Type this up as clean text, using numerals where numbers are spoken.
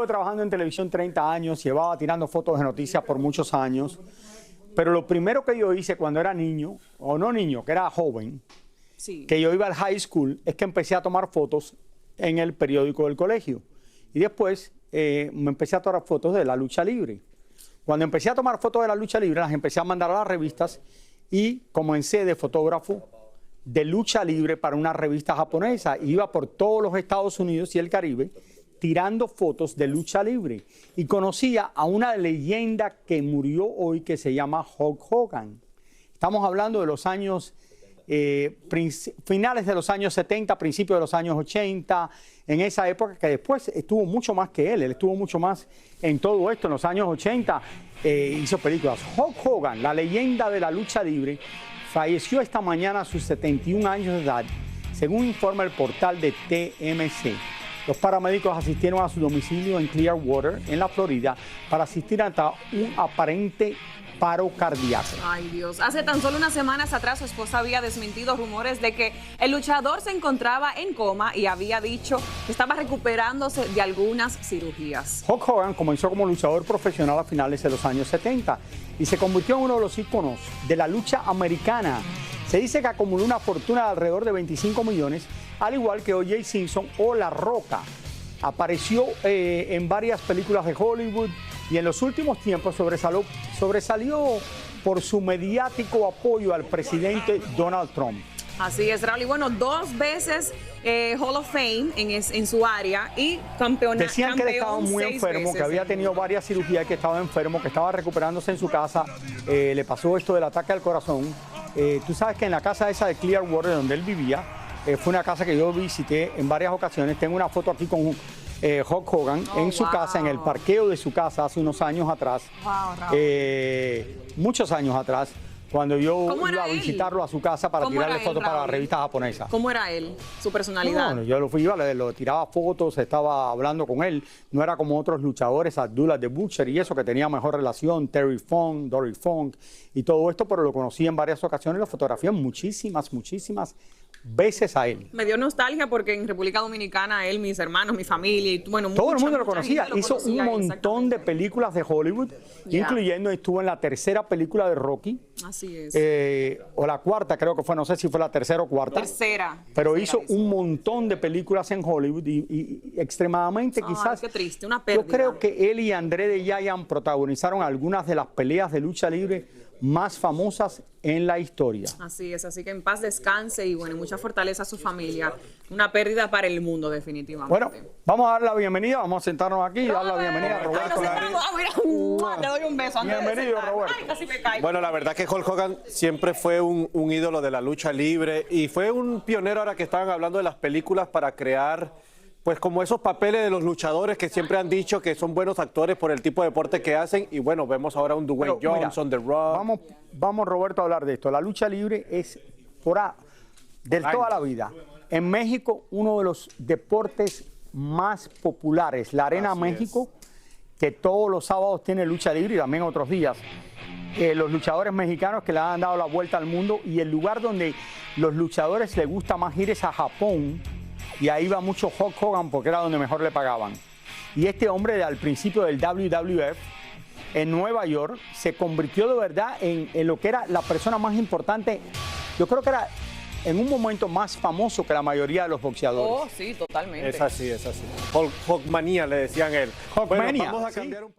llevo trabajando en televisión 30 años, llevaba tirando fotos de noticias por muchos años, pero lo primero que yo hice cuando era niño, o no niño, que era joven, sí, que yo iba al high school, es que empecé a tomar fotos en el periódico del colegio. Y después me empecé a tomar fotos de la lucha libre. Cuando empecé a tomar fotos de la lucha libre, las empecé a mandar a las revistas y comencé de fotógrafo de lucha libre para una revista japonesa. Iba por todos los Estados Unidos y el Caribe tirando fotos de lucha libre. Y conocía a una leyenda que murió hoy que se llama Hulk Hogan. Estamos hablando de los años, finales de los años 70, principios de los años 80, en esa época que después estuvo mucho más que él estuvo mucho más en todo esto. En los años 80 hizo películas. Hulk Hogan, la leyenda de la lucha libre, falleció esta mañana a sus 71 años de edad, según informa el portal de TMZ. Los paramédicos asistieron a su domicilio en Clearwater, en la Florida, para asistir ante un aparente paro cardíaco. Ay, Dios. Hace tan solo unas semanas atrás su esposa había desmentido rumores de que el luchador se encontraba en coma y había dicho que estaba recuperándose de algunas cirugías. Hulk Hogan comenzó como luchador profesional a finales de los años 70 y se convirtió en uno de los íconos de la lucha americana. Se dice que acumuló una fortuna de alrededor de 25 millones, al igual que O.J. Simpson o La Roca. Apareció en varias películas de Hollywood y en los últimos tiempos sobresalió por su mediático apoyo al presidente Donald Trump. Así es, Raúl. Y bueno, 2 veces Hall of Fame en su área y campeón. Decían que él estaba muy enfermo, que había tenido varias cirugías, que estaba enfermo, que estaba recuperándose en su casa. Le pasó esto del ataque al corazón. Tú sabes que en la casa esa de Clearwater, donde él vivía, fue una casa que yo visité en varias ocasiones. Tengo una foto aquí con Hulk Hogan en su casa, en el parqueo de su casa hace unos años atrás. Muchos años atrás, cuando yo iba a visitarlo a su casa para tirarle fotos para la revista japonesa. ¿Cómo era él? ¿Su personalidad? No, yo lo tiraba fotos, estaba hablando con él. No era como otros luchadores, Abdullah the Butcher y eso, que tenía mejor relación, Terry Funk, Dory Funk y todo esto, pero lo conocí en varias ocasiones y lo fotografié muchísimas veces a él. Me dio nostalgia porque en República Dominicana él, mis hermanos, mi familia, y bueno, todo el mundo lo conocía. Hizo un montón de películas de Hollywood, incluyendo, estuvo en la 3ª película de Rocky. Así es. O la 4ª, creo que fue, no sé si fue la 3ª o 4ª. Pero hizo un montón de películas en Hollywood y extremadamente quizás. Qué triste, una pérdida. Yo creo que él y André de Giant protagonizaron algunas de las peleas de lucha libre más famosas en la historia. Así es, así que en paz descanse y bueno, mucha fortaleza a su familia. Una pérdida para el mundo, definitivamente. Bueno, vamos a dar la bienvenida, vamos a sentarnos aquí y dar la bienvenida a Roberto. Te doy un beso. Bienvenido, Roberto. Ay, casi me caigo. Bueno, la verdad que Hulk Hogan siempre fue un ídolo de la lucha libre y fue un pionero, ahora que estaban hablando de las películas, para crear pues como esos papeles de los luchadores que siempre han dicho que son buenos actores por el tipo de deporte que hacen. Y bueno, vemos ahora un Dwayne Johnson, The Rock. Vamos, Roberto, a hablar de esto. La lucha libre es de toda la vida. En México, uno de los deportes más populares. La Arena México, que todos los sábados tiene lucha libre y también otros días. Los luchadores mexicanos que le han dado la vuelta al mundo, y el lugar donde los luchadores les gusta más ir es a Japón. Y ahí va mucho Hulk Hogan porque era donde mejor le pagaban. Y este hombre, al principio del WWF, en Nueva York, se convirtió de verdad en lo que era la persona más importante. Yo creo que era en un momento más famoso que la mayoría de los boxeadores. Oh, sí, totalmente. Es así, es así. Hulkmanía le decían él. Hulkmania. Bueno, vamos a cambiar un